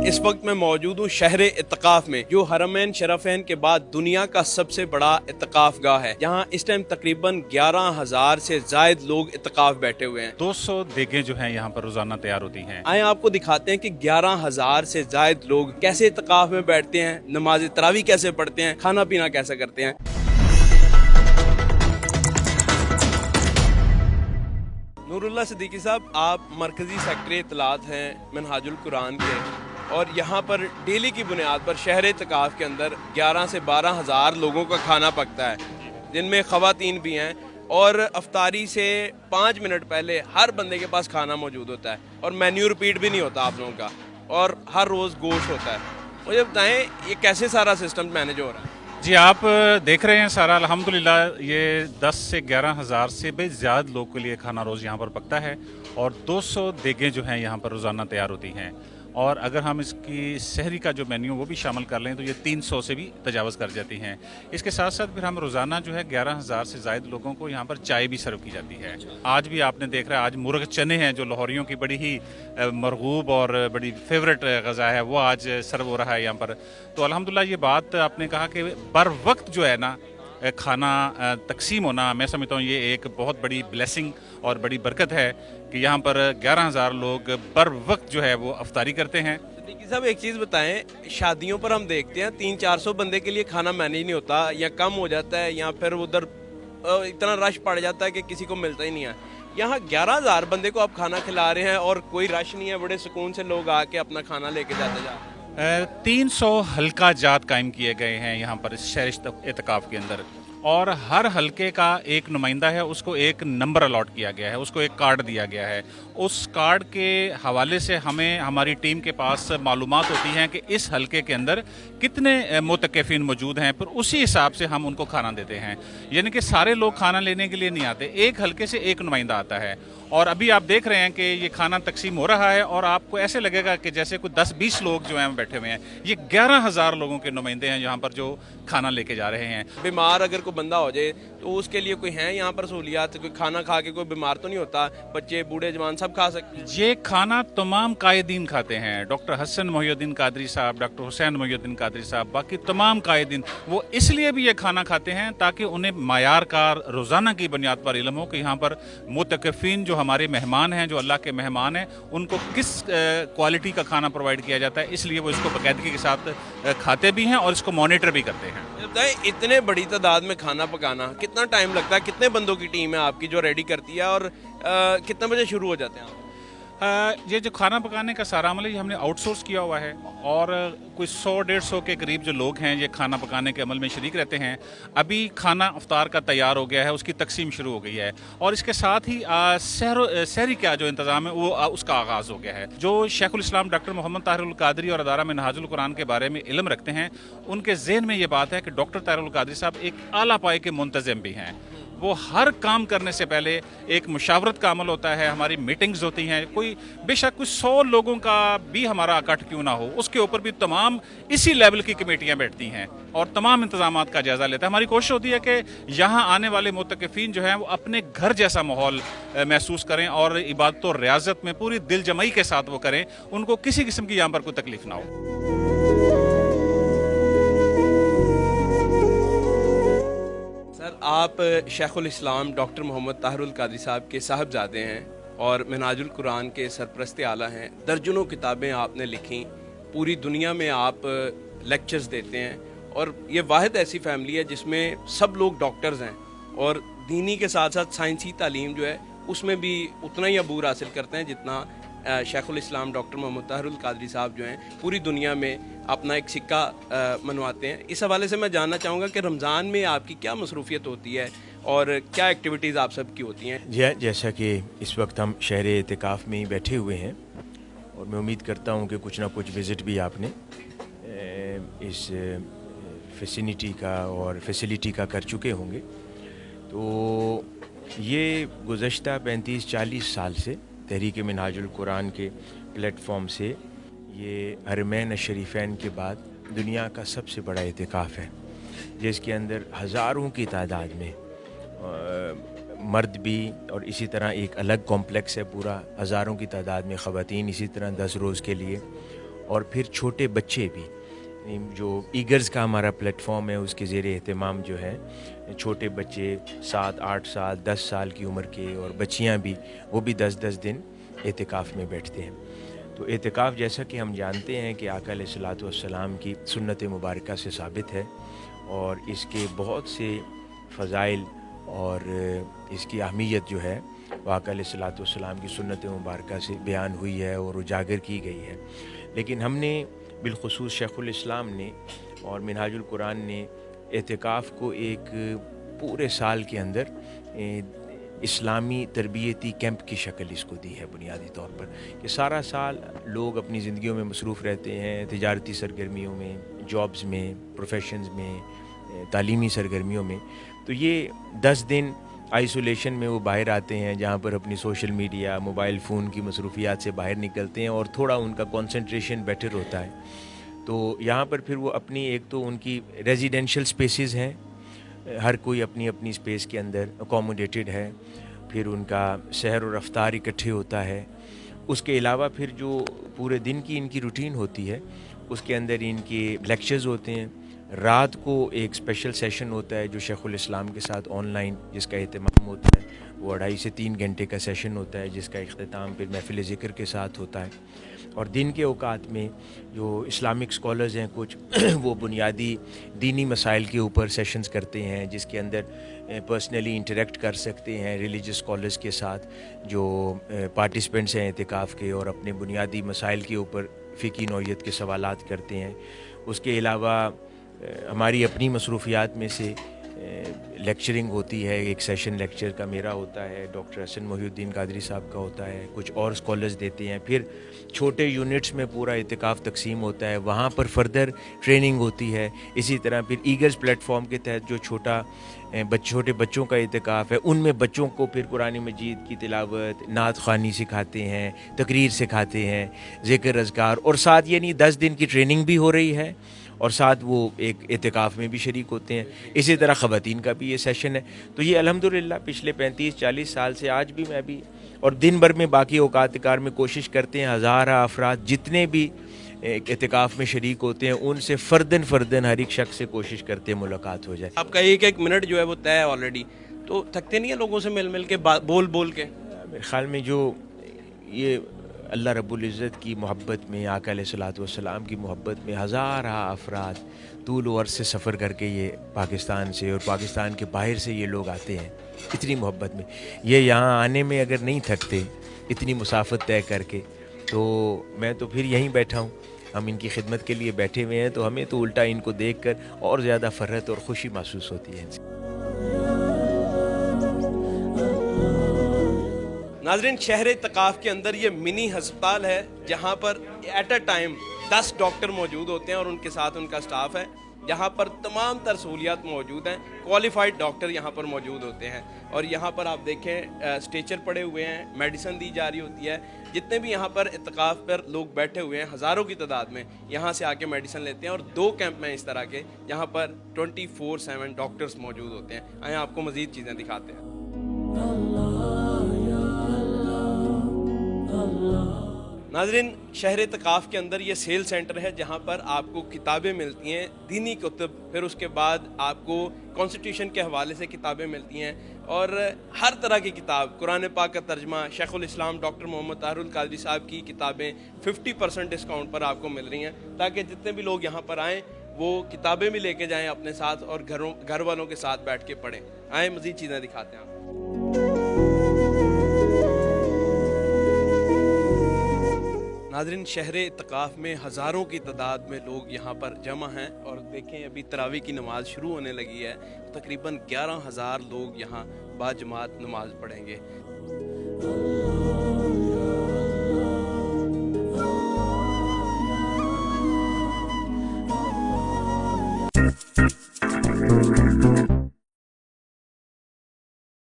इस वक्त मैं मौजूद हूँ शहर इत्तकाफ में, जो हरमैन शरफैन के बाद दुनिया का सबसे बड़ा इत्तकाफ गाह है। यहाँ इस टाइम तकरीबन 11,000 से जायद लोग इत्तकाफ बैठे हुए हैं। 200 देगें जो हैं यहाँ पर रोजाना तैयार होती हैं। आए आपको दिखाते हैं कि 11,000 से जायद लोग कैसे इत्तकाफ में बैठते हैं, नमाज तरावी कैसे पढ़ते हैं, खाना पीना कैसे करते हैं। नूरुल्लाह सिद्दीकी साहब, आप मरकजी सेक्रेटरी इत्तलात हैं मिनहाजुल कुरान के, और यहाँ पर डेली की बुनियाद पर शहर इत्तकाफ के अंदर 11 से 12,000 लोगों का खाना पकता है, जिनमें ख़वातीन भी हैं। और अफ्तारी से 5 मिनट पहले हर बंदे के पास खाना मौजूद होता है, और मेन्यू रिपीट भी नहीं होता आप लोगों का, और हर रोज़ गोश्त होता है। मुझे बताएं, ये कैसे सारा सिस्टम मैनेज हो रहा है? जी, आप देख रहे हैं सारा अल्हम्दुलिल्लाह ये 10 से 11,000 से भी ज़्यादा लोग के लिए खाना रोज़ यहाँ पर पकता है, और 200 देगें जो हैं यहाँ पर रोज़ाना तैयार होती हैं। और अगर हम इसकी शहरी का जो मेन्यू वो भी शामिल कर लें तो ये 300 से भी तजावज़ कर जाती हैं। इसके साथ साथ फिर हम रोज़ाना जो है 11,000 से ज़ायद लोगों को यहाँ पर चाय भी सर्व की जाती है। आज भी आपने देख रहा है, आज मुर्ग चने हैं जो लाहौरियों की बड़ी ही मरगूब और बड़ी फेवरेट गज़ा है, वो आज सर्व हो रहा है यहाँ पर। तो अल्हम्दुलिल्लाह ये बात आपने कहा कि बर वक्त जो है ना खाना तकसीम होना, मैं समझता हूँ ये एक बहुत बड़ी ब्लेसिंग और बड़ी बरकत है कि यहाँ पर 11,000 लोग बर वक्त जो है वो अफ्तारी करते हैं। सिद्दीकी साहब, एक चीज़ बताएं, शादियों पर हम देखते हैं 300-400 बंदे के लिए खाना मैनेज नहीं होता, या कम हो जाता है, या फिर उधर इतना रश पड़ जाता है कि किसी को मिलता ही नहीं है। यहाँ 11,000 बंदे को आप खाना खिला रहे हैं और कोई रश नहीं है, बड़े सुकून से लोग आके अपना खाना लेके जाते जा रहे हैं। 300 हल्का जात कायम किए गए हैं यहाँ पर इस शहर इत्तकाफ के अंदर, और हर हलके का एक नुमाइंदा है, उसको एक नंबर अलॉट किया गया है, उसको एक कार्ड दिया गया है। उस कार्ड के हवाले से हमें हमारी टीम के पास मालूमात होती हैं कि इस हलके के अंदर कितने मुतक्किफीन मौजूद हैं, पर उसी हिसाब से हम उनको खाना देते हैं। यानी कि सारे लोग खाना लेने के लिए नहीं आते, एक हलके से एक नुमाइंदा आता है। और अभी आप देख रहे हैं कि ये खाना तकसीम हो रहा है, और आपको ऐसे लगेगा कि जैसे कोई 10-20 लोग जो हैं बैठे हुए हैं। ये 11,000 लोगों के नुमाइंदे हैं यहाँ पर जो खाना लेके जा रहे हैं। बीमार अगर कोई बंदा हो जाए तो उसके लिए कोई है यहाँ पर सहूलियात? कोई खाना खा के कोई बीमार तो नहीं होता? बच्चे, बूढ़े, जवान सब खा सकते हैं? ये खाना तमाम कायदीन खाते हैं। डॉक्टर हसन मोहिउद्दीन कादरी साहब, डॉक्टर हुसैन मोहिउद्दीन कादरी साहब, बाकी तमाम कायदीन वो इसलिए भी ये खाना खाते हैं ताकि उन्हें मायार का रोज़ाना की बुनियाद पर इल्म हो कि यहाँ पर मुतक्किफीन जो हमारे मेहमान हैं, जो अल्लाह के मेहमान हैं, उनको किस क्वालिटी का खाना प्रोवाइड किया जाता है। इसलिए वो इसको बाकायदगी के साथ खाते भी हैं और इसको मॉनिटर भी करते हैं। इतने बड़ी तादाद में खाना पकाना कितना टाइम लगता है? कितने बंदों की टीम है आपकी जो रेडी करती है, और कितने बजे शुरू हो जाते हैं आप? ये जो खाना पकाने का सारा अमल है ये हमने आउटसोर्स किया हुआ है, और कोई 100-150 के करीब जो लोग हैं ये खाना पकाने के अमल में शरीक रहते हैं। अभी खाना अफ्तार का तैयार हो गया है, उसकी तकसीम शुरू हो गई है, और इसके साथ ही सहरी का जो इंतज़ाम है वो उसका आगाज़ हो गया है। जो शेखुल इस्लाम डॉक्टर मोहम्मद ताहिरुल कादरी और अदारा मिनहाजुल कुरान के बारे में इल्म रखते हैं, उनके ज़हन में ये बात है कि डॉक्टर ताहिरुल कादरी साहब एक आला पाए के मुंतज़िम भी हैं। वो हर काम करने से पहले एक मुशावरत का अमल होता है, हमारी मीटिंग्स होती हैं। कोई बेशक कोई 100 लोगों का भी हमारा इकट्ठ क्यों ना हो, उसके ऊपर भी तमाम इसी लेवल की कमेटियां बैठती हैं और तमाम इंतजामात का जायज़ा लेता है। हमारी कोशिश होती है कि यहाँ आने वाले मुतक्किफीन जो हैं वो अपने घर जैसा माहौल महसूस करें, और इबादत और रियाजत में पूरी दिल जमई के साथ वो करें, उनको किसी किस्म की यहाँ पर कोई तकलीफ ना हो। सर, आप शेखुल इस्लाम डॉक्टर मोहम्मद ताहिरुल कादरी साहब के साहबजादे हैं और मिनहाजुल कुरान के सरपरस्त आला हैं। दर्जनों किताबें आपने लिखी, पूरी दुनिया में आप लेक्चर्स देते हैं, और ये वाहिद ऐसी फैमिली है जिसमें सब लोग डॉक्टर्स हैं, और दीनी के साथ साथ साइंसी तालीम जो है उसमें भी उतना ही अबूर हासिल करते हैं जितना शेखुल इस्लाम डॉक्टर मोहम्मद ताहिरुल कादरी साहब जो हैं पूरी दुनिया में अपना एक सिक्का मनवाते हैं। इस हवाले से मैं जानना चाहूँगा कि रमज़ान में आपकी क्या मसरूफियत होती है और क्या एक्टिविटीज़ आप सब की होती हैं? जैसा कि इस वक्त हम शहर इत्तिकाफ़ में ही बैठे हुए हैं, और मैं उम्मीद करता हूँ कि कुछ ना कुछ विज़िट भी आपने इस फैसिलिटी का कर चुके होंगे। तो ये गुज़श्ता 35-40 साल से तहरीक मिनहाजुल कुरान के प्लेटफॉर्म से ये हरमैन शरीफैन के बाद दुनिया का सबसे बड़ा इत्तिकाफ़ है, जिसके अंदर हज़ारों की तादाद में मर्द भी, और इसी तरह एक अलग कॉम्प्लेक्स है पूरा, हज़ारों की तादाद में ख़वातीन, इसी तरह 10 रोज़ के लिए, اور پھر چھوٹے بچے بھی، جو ایگرز کا ہمارا پلیٹ فارم ہے اس کے زیر اہتمام جو ہے چھوٹے بچے 7 8 سال 10 سال کی عمر کے اور بچیاں بھی، وہ بھی 10 دن اعتکاف میں بیٹھتے ہیں۔ تو اعتکاف جیسا کہ ہم جانتے ہیں کہ آقا علیہ الصلوۃ والسلام کی سنت مبارکہ سے ثابت ہے، اور اس کے بہت سے فضائل اور اس کی اہمیت جو ہے وہ آقا علیہ الصلوۃ والسلام کی سنت مبارکہ سے بیان ہوئی ہے اور اجاگر کی گئی ہے۔ لیکن ہم نے بالخصوص شیخ الاسلام نے اور منہاج القرآن نے اعتکاف کو ایک پورے سال کے اندر اسلامی تربیتی کیمپ کی شکل اس کو دی ہے، بنیادی طور پر کہ سارا سال لوگ اپنی زندگیوں میں مصروف رہتے ہیں، تجارتی سرگرمیوں میں، جابز میں، پروفیشنز میں، تعلیمی سرگرمیوں میں، تو یہ 10 دن آئسولیشن میں وہ باہر آتے ہیں، جہاں پر اپنی سوشل میڈیا، موبائل فون کی مصروفیات سے باہر نکلتے ہیں اور تھوڑا ان کا کنسنٹریشن بیٹر ہوتا ہے۔ تو یہاں پر پھر وہ اپنی ایک تو ان کی ریزیڈینشل سپیسز ہیں، ہر کوئی اپنی اپنی سپیس کے اندر اکوموڈیٹڈ ہے، پھر ان کا سحر و رفتار اکٹھے ہوتا ہے۔ اس کے علاوہ پھر جو پورے دن کی ان کی روٹین ہوتی ہے اس کے اندر ان کے لیکچرز ہوتے ہیں، رات کو ایک اسپیشل سیشن ہوتا ہے جو شیخ الاسلام کے ساتھ آن لائن جس کا اہتمام ہوتا ہے، وہ 2.5 سے 3 گھنٹے کا سیشن ہوتا ہے جس کا اختتام پھر محفل ذکر کے ساتھ ہوتا ہے۔ اور دن کے اوقات میں جو اسلامک اسکالرز ہیں کچھ وہ بنیادی دینی مسائل کے اوپر سیشنز کرتے ہیں جس کے اندر پرسنلی انٹریکٹ کر سکتے ہیں ریلیجس اسکالرز کے ساتھ جو پارٹیسپینٹس ہیں اعتکاف کے، اور اپنے بنیادی مسائل کے اوپر فقہی نوعیت کے سوالات کرتے ہیں۔ اس کے علاوہ ہماری اپنی مصروفیات میں سے لیکچرنگ ہوتی ہے، ایک سیشن لیکچر کا میرا ہوتا ہے، ڈاکٹر حسن محی الدین قادری صاحب کا ہوتا ہے، کچھ اور اسکالرز دیتے ہیں، پھر چھوٹے یونٹس میں پورا اعتکاف تقسیم ہوتا ہے، وہاں پر فردر ٹریننگ ہوتی ہے۔ اسی طرح پھر ایگرز پلیٹ فارم کے تحت جو چھوٹے بچوں کا اعتکاف ہے ان میں بچوں کو پھر قرآن مجید کی تلاوت، نعت خوانی سکھاتے ہیں، تقریر سکھاتے ہیں، ذکر اذکار، اور ساتھ یعنی 10 دن کی ٹریننگ بھی ہو رہی ہے اور ساتھ وہ ایک اعتکاف میں بھی شریک ہوتے ہیں۔ اسی طرح خواتین کا بھی یہ سیشن ہے۔ تو یہ الحمدللہ پچھلے 35-40 سال سے آج بھی میں بھی اور دن بھر میں باقی اوقات کار میں کوشش کرتے ہیں ہزارہ افراد جتنے بھی اعتکاف میں شریک ہوتے ہیں ان سے فردن ہر ایک شخص سے کوشش کرتے ہیں ملاقات ہو جائے۔ آپ کا ایک منٹ جو ہے وہ طے ہے آلریڈی، تو تھکتے نہیں ہیں لوگوں سے مل کے بول کے؟ میرے خیال میں جو یہ اللہ رب العزت کی محبت میں، آقا علیہ الصلوۃ والسلام کی محبت میں ہزارہ افراد طول و عرض سے سفر کر کے یہ پاکستان سے اور پاکستان کے باہر سے یہ لوگ آتے ہیں اتنی محبت میں، یہ یہاں آنے میں اگر نہیں تھکتے اتنی مسافت طے کر کے، تو میں تو پھر یہیں بیٹھا ہوں۔ ہم ان کی خدمت کے لیے بیٹھے ہوئے ہیں تو ہمیں تو الٹا ان کو دیکھ کر اور زیادہ فرحت اور خوشی محسوس ہوتی ہے ان سے۔ ناظرین، شہر اعتکاف کے اندر یہ منی ہسپتال ہے جہاں پر ایٹ اے ٹائم 10 ڈاکٹر موجود ہوتے ہیں اور ان کے ساتھ ان کا سٹاف ہے، جہاں پر تمام تر سہولیات موجود ہیں، کوالیفائڈ ڈاکٹر یہاں پر موجود ہوتے ہیں۔ اور یہاں پر آپ دیکھیں اسٹیچر پڑے ہوئے ہیں، میڈیسن دی جا رہی ہوتی ہے، جتنے بھی یہاں پر اعتکاف پر لوگ بیٹھے ہوئے ہیں ہزاروں کی تعداد میں یہاں سے آ کے میڈیسن لیتے ہیں، اور 2 کیمپ میں اس طرح کے جہاں پر 24/7 ڈاکٹرز موجود ہوتے ہیں۔ آئیں آپ کو مزید چیزیں دکھاتے ہیں۔ ناظرین، شہر اعتکاف کے اندر یہ سیل سینٹر ہے جہاں پر آپ کو کتابیں ملتی ہیں، دینی کتب، پھر اس کے بعد آپ کو کانسٹیٹیوشن کے حوالے سے کتابیں ملتی ہیں، اور ہر طرح کی کتاب، قرآن پاک کا ترجمہ، شیخ الاسلام ڈاکٹر محمد طاہر القادری صاحب کی کتابیں 50% ڈسکاؤنٹ پر آپ کو مل رہی ہیں، تاکہ جتنے بھی لوگ یہاں پر آئیں وہ کتابیں بھی لے کے جائیں اپنے ساتھ اور گھر والوں کے ساتھ بیٹھ کے پڑھیں۔ آئیں مزید چیزیں دکھاتے ہیں آپ۔ ناظرین، شہر اعتکاف میں ہزاروں کی تعداد میں لوگ یہاں پر جمع ہیں، اور دیکھیں ابھی تراویح کی نماز شروع ہونے لگی ہے، تقریباً 11,000 لوگ یہاں باجماعت نماز پڑھیں گے۔